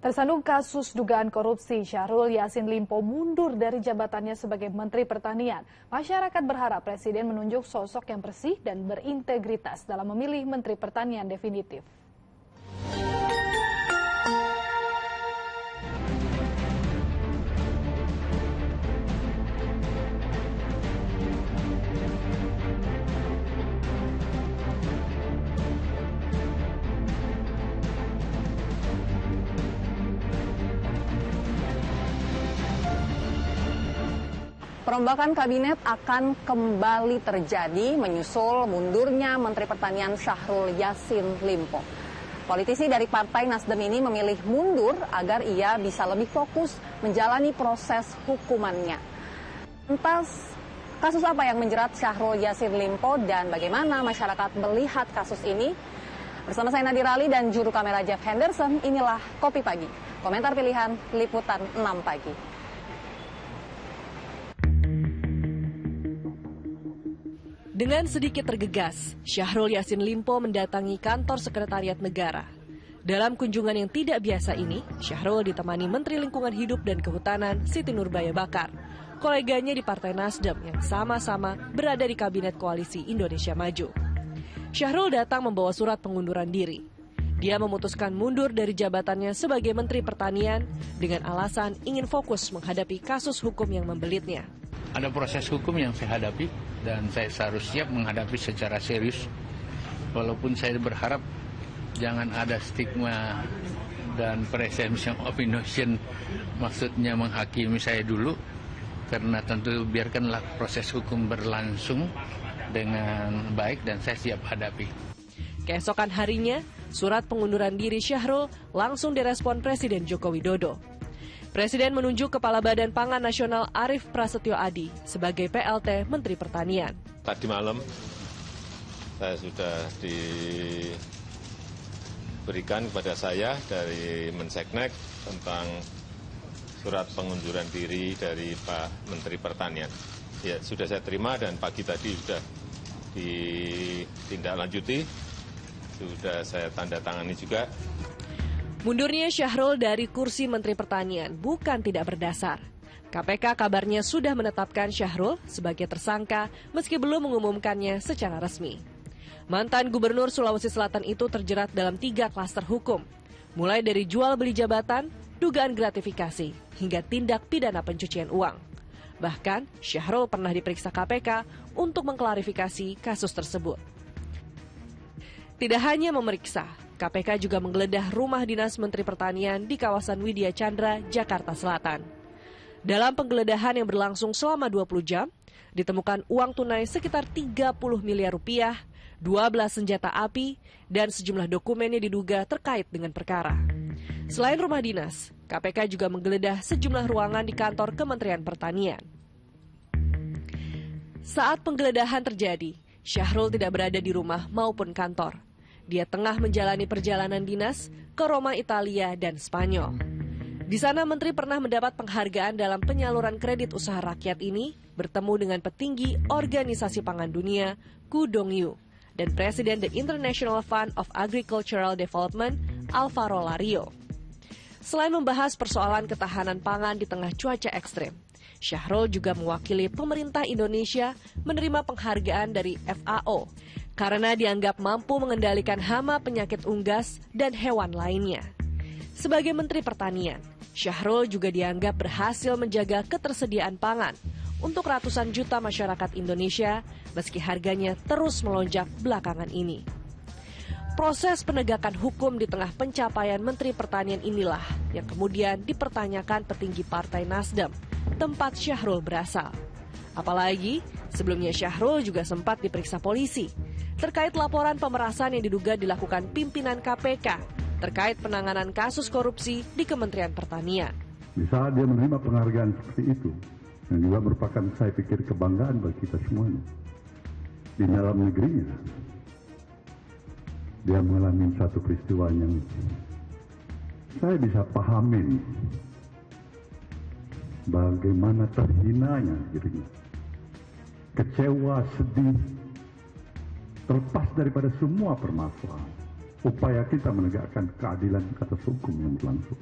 Tersandung kasus dugaan korupsi, Syahrul Yassin Limpo mundur dari jabatannya sebagai Menteri Pertanian. Masyarakat berharap Presiden menunjuk sosok yang bersih dan berintegritas dalam memilih Menteri Pertanian definitif. Perombakan kabinet akan kembali terjadi menyusul mundurnya Menteri Pertanian Syahrul Yassin Limpo. Politisi dari Partai Nasdem ini memilih mundur agar ia bisa lebih fokus menjalani proses hukumannya. Lantas, kasus apa yang menjerat Syahrul Yassin Limpo dan bagaimana masyarakat melihat kasus ini? Bersama saya Nadira Ali dan juru kamera Jeff Henderson, inilah Kopi Pagi. Komentar pilihan Liputan 6 Pagi. Dengan sedikit tergegas, Syahrul Yassin Limpo mendatangi kantor Sekretariat Negara. Dalam kunjungan yang tidak biasa ini, Syahrul ditemani Menteri Lingkungan Hidup dan Kehutanan Siti Nurbaya Bakar, koleganya di Partai Nasdem yang sama-sama berada di Kabinet Koalisi Indonesia Maju. Syahrul datang membawa surat pengunduran diri. Dia memutuskan mundur dari jabatannya sebagai Menteri Pertanian dengan alasan ingin fokus menghadapi kasus hukum yang membelitnya. Ada proses hukum yang saya hadapi dan saya harus siap menghadapi secara serius. Walaupun saya berharap jangan ada stigma dan presumption of innocence, maksudnya menghakimi saya dulu, karena tentu biarkanlah proses hukum berlangsung dengan baik dan saya siap hadapi. Keesokan harinya, surat pengunduran diri Syahrul langsung direspon Presiden Joko Widodo. Presiden menunjuk Kepala Badan Pangan Nasional Arief Prasetyo Adi sebagai PLT Menteri Pertanian. Tadi malam saya sudah diberikan kepada saya dari Menseknek tentang surat pengunduran diri dari Pak Menteri Pertanian. Ya, sudah saya terima dan pagi tadi sudah ditindaklanjuti, sudah saya tanda tangani juga. Mundurnya Syahrul dari kursi Menteri Pertanian bukan tidak berdasar. KPK kabarnya sudah menetapkan Syahrul sebagai tersangka meski belum mengumumkannya secara resmi. Mantan Gubernur Sulawesi Selatan itu terjerat dalam 3 klaster hukum, mulai dari jual beli jabatan, dugaan gratifikasi, hingga tindak pidana pencucian uang. Bahkan, Syahrul pernah diperiksa KPK untuk mengklarifikasi kasus tersebut. Tidak hanya memeriksa, KPK juga menggeledah rumah dinas Menteri Pertanian di kawasan Widya Chandra, Jakarta Selatan. Dalam penggeledahan yang berlangsung selama 20 jam, ditemukan uang tunai sekitar 30 miliar rupiah, 12 senjata api, dan sejumlah dokumen yang diduga terkait dengan perkara. Selain rumah dinas, KPK juga menggeledah sejumlah ruangan di kantor Kementerian Pertanian. Saat penggeledahan terjadi, Syahrul tidak berada di rumah maupun kantor. Dia tengah menjalani perjalanan dinas ke Roma, Italia, dan Spanyol. Di sana Menteri pernah mendapat penghargaan dalam penyaluran kredit usaha rakyat ini, bertemu dengan petinggi Organisasi Pangan Dunia, Ku Dongyu, dan Presiden The International Fund of Agricultural Development, Alvaro Lario. Selain membahas persoalan ketahanan pangan di tengah cuaca ekstrem, Syahrul juga mewakili pemerintah Indonesia menerima penghargaan dari FAO karena dianggap mampu mengendalikan hama penyakit unggas dan hewan lainnya. Sebagai Menteri Pertanian, Syahrul juga dianggap berhasil menjaga ketersediaan pangan untuk ratusan juta masyarakat Indonesia meski harganya terus melonjak belakangan ini. Proses penegakan hukum di tengah pencapaian Menteri Pertanian inilah yang kemudian dipertanyakan petinggi Partai Nasdem, tempat Syahrul berasal. Apalagi sebelumnya Syahrul juga sempat diperiksa polisi terkait laporan pemerasan yang diduga dilakukan pimpinan KPK terkait penanganan kasus korupsi di Kementerian Pertanian. Bisa dia menerima penghargaan seperti itu, yang juga merupakan saya pikir kebanggaan bagi kita semuanya. Di dalam negerinya, dia mengalami satu peristiwa yang saya bisa pahamin bagaimana terhinanya dirinya. Kecewa, sedih, terlepas daripada semua permasalahan. Upaya kita menegakkan keadilan atas hukum yang berlangsung.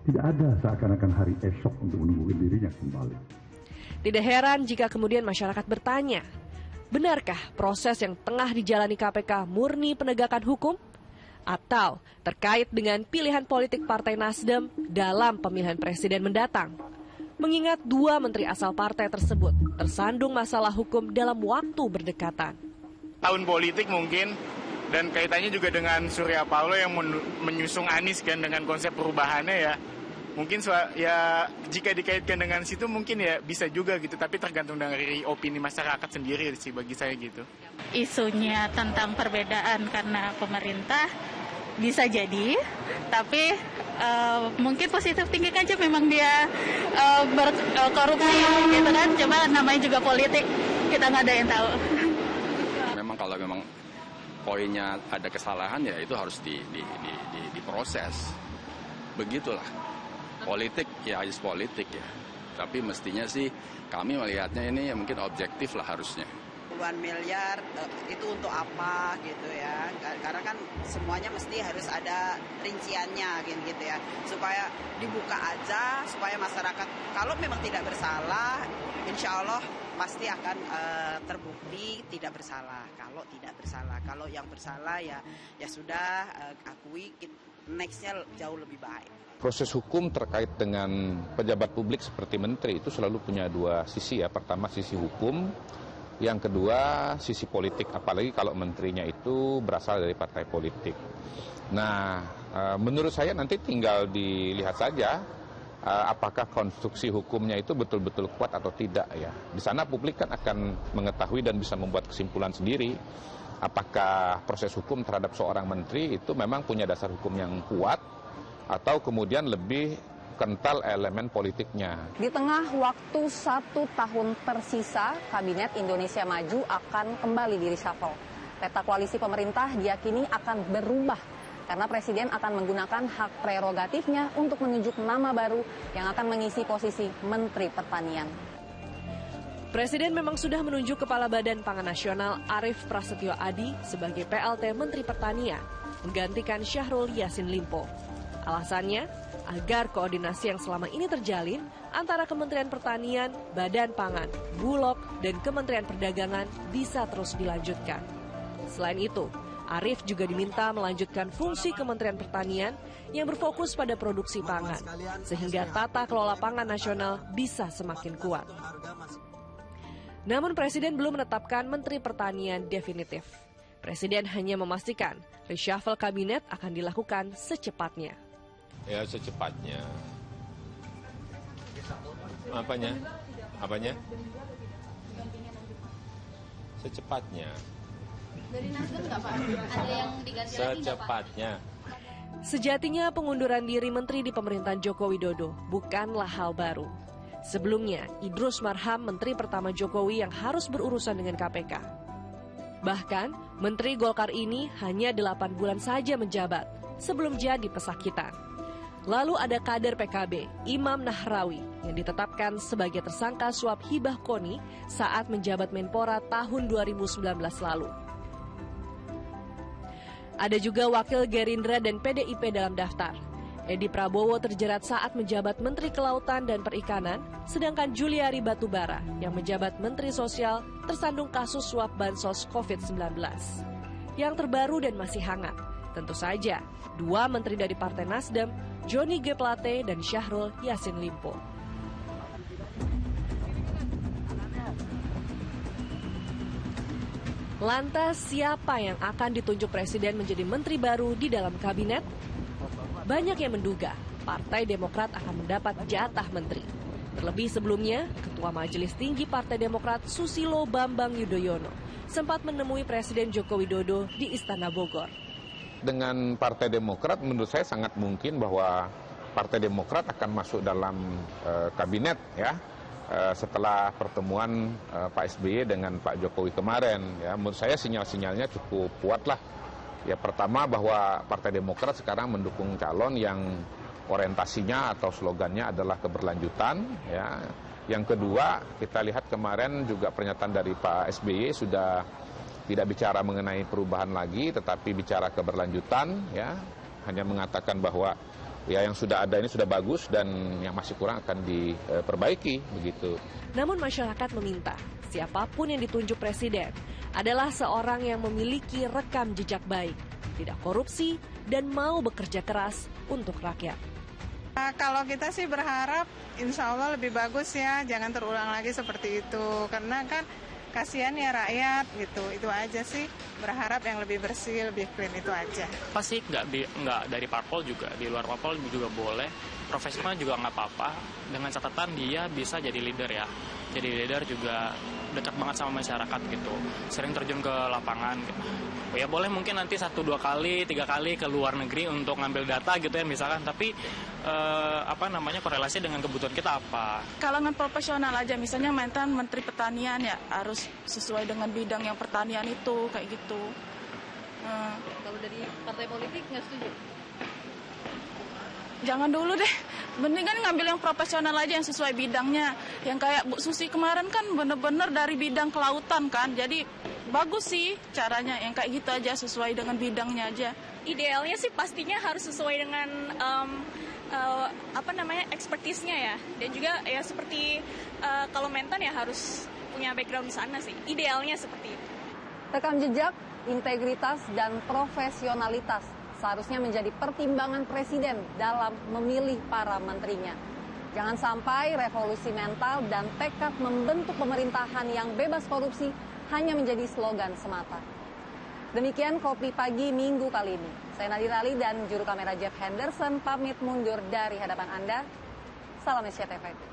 Tidak ada seakan-akan hari esok untuk menunggu dirinya kembali. Tidak heran jika kemudian masyarakat bertanya, benarkah proses yang tengah dijalani KPK murni penegakan hukum? Atau terkait dengan pilihan politik Partai Nasdem dalam pemilihan presiden mendatang? Mengingat dua menteri asal partai tersebut tersandung masalah hukum dalam waktu berdekatan. Tahun politik mungkin, dan kaitannya juga dengan Surya Paloh yang menyusung Anies kan dengan konsep perubahannya ya. Mungkin ya jika dikaitkan dengan situ mungkin ya bisa juga gitu, tapi tergantung dari opini masyarakat sendiri sih bagi saya gitu. Isunya tentang perbedaan karena pemerintah bisa jadi, tapi mungkin positif tinggi aja memang dia berkorupsi gitu kan, coba namanya juga politik, kita nggak ada yang tahu. Memang kalau memang poinnya ada kesalahan ya itu harus diproses, begitulah. Politik ya harus politik ya, tapi mestinya sih kami melihatnya ini ya mungkin objektif lah harusnya. Puluhan miliar itu untuk apa gitu ya, karena kan semuanya mesti harus ada rinciannya gitu ya, supaya dibuka aja, supaya masyarakat kalau memang tidak bersalah, insya Allah pasti akan terbukti tidak bersalah. Kalau tidak bersalah, kalau yang bersalah ya sudah akui, nextnya jauh lebih baik. Proses hukum terkait dengan pejabat publik seperti menteri itu selalu punya dua sisi ya. Pertama sisi hukum, yang kedua sisi politik, apalagi kalau menterinya itu berasal dari partai politik. Nah, menurut saya nanti tinggal dilihat saja apakah konstruksi hukumnya itu betul-betul kuat atau tidak ya. Di sana publik kan akan mengetahui dan bisa membuat kesimpulan sendiri apakah proses hukum terhadap seorang menteri itu memang punya dasar hukum yang kuat atau kemudian lebih kental elemen politiknya. Di tengah waktu 1 tahun tersisa, Kabinet Indonesia Maju akan kembali di reshuffle. Peta koalisi pemerintah diyakini akan berubah karena Presiden akan menggunakan hak prerogatifnya untuk menunjuk nama baru yang akan mengisi posisi Menteri Pertanian. Presiden memang sudah menunjuk Kepala Badan Pangan Nasional Arief Prasetyo Adi sebagai PLT Menteri Pertanian, menggantikan Syahrul Yassin Limpo. Alasannya, agar koordinasi yang selama ini terjalin antara Kementerian Pertanian, Badan Pangan, Bulog, dan Kementerian Perdagangan bisa terus dilanjutkan. Selain itu, Arief juga diminta melanjutkan fungsi Kementerian Pertanian yang berfokus pada produksi pangan, sehingga tata kelola pangan nasional bisa semakin kuat. Namun Presiden belum menetapkan Menteri Pertanian definitif. Presiden hanya memastikan reshuffle kabinet akan dilakukan secepatnya. Ya secepatnya. Apanya? Secepatnya. Dari Nasdem nggak Pak? Ada yang diganti lagi nggak Pak? Secepatnya. Sejatinya pengunduran diri menteri di pemerintahan Joko Widodo bukanlah hal baru. Sebelumnya, Idrus Marham, menteri pertama Jokowi yang harus berurusan dengan KPK. Bahkan, Menteri Golkar ini hanya 8 bulan saja menjabat sebelum jadi pesakitan. Lalu ada kader PKB, Imam Nahrawi, yang ditetapkan sebagai tersangka suap hibah KONI saat menjabat Menpora tahun 2019 lalu. Ada juga wakil Gerindra dan PDIP dalam daftar. Edi Prabowo terjerat saat menjabat Menteri Kelautan dan Perikanan, sedangkan Juliari Batubara yang menjabat Menteri Sosial tersandung kasus suap bansos COVID-19. Yang terbaru dan masih hangat, tentu saja, 2 menteri dari Partai Nasdem, Johnny G. Plate dan Syahrul Yassin Limpo. Lantas siapa yang akan ditunjuk Presiden menjadi menteri baru di dalam kabinet? Banyak yang menduga Partai Demokrat akan mendapat jatah menteri. Terlebih sebelumnya, Ketua Majelis Tinggi Partai Demokrat Susilo Bambang Yudhoyono sempat menemui Presiden Joko Widodo di Istana Bogor. Dengan Partai Demokrat menurut saya sangat mungkin bahwa Partai Demokrat akan masuk dalam kabinet ya setelah pertemuan Pak SBY dengan Pak Jokowi kemarin ya. Menurut saya sinyal-sinyalnya cukup kuat lah. Ya pertama bahwa Partai Demokrat sekarang mendukung calon yang orientasinya atau slogannya adalah keberlanjutan ya. Yang kedua, kita lihat kemarin juga pernyataan dari Pak SBY sudah tidak bicara mengenai perubahan lagi, tetapi bicara keberlanjutan, ya, hanya mengatakan bahwa ya yang sudah ada ini sudah bagus dan yang masih kurang akan diperbaiki begitu. Namun masyarakat meminta siapapun yang ditunjuk presiden adalah seorang yang memiliki rekam jejak baik, tidak korupsi, dan mau bekerja keras untuk rakyat. Kalau kita sih berharap insya Allah lebih bagus ya, jangan terulang lagi seperti itu. Karena kan kasihan ya rakyat gitu, itu aja sih. Berharap yang lebih bersih, lebih clean, itu aja. Pasti nggak dari parpol juga, di luar parpol juga boleh. Profesional juga nggak apa-apa, dengan catatan dia bisa jadi leader ya. Jadi leader juga dekat banget sama masyarakat gitu, sering terjun ke lapangan gitu. Ya boleh mungkin nanti 1, 2 kali, 3 kali ke luar negeri untuk ngambil data gitu ya misalkan, tapi korelasi dengan kebutuhan kita apa. Kalangan profesional aja, misalnya mantan Menteri Pertanian ya harus sesuai dengan bidang yang pertanian itu, kayak gitu. Kalau dari partai politik nggak setuju? Jangan dulu deh, mendingan ngambil yang profesional aja yang sesuai bidangnya. Yang kayak Bu Susi kemarin kan bener-bener dari bidang kelautan kan, jadi bagus sih caranya yang kayak gitu aja, sesuai dengan bidangnya aja. Idealnya sih pastinya harus sesuai dengan ekspertisnya ya, dan juga ya seperti kalau mentan ya harus punya background di sana sih, idealnya seperti itu. Rekam jejak, integritas, dan profesionalitas seharusnya menjadi pertimbangan presiden dalam memilih para menterinya. Jangan sampai revolusi mental dan tekad membentuk pemerintahan yang bebas korupsi hanya menjadi slogan semata. Demikian Kopi Pagi Minggu kali ini. Saya Nadira Ali dan juru kamera Jeff Henderson pamit mundur dari hadapan Anda. Salam SCTV.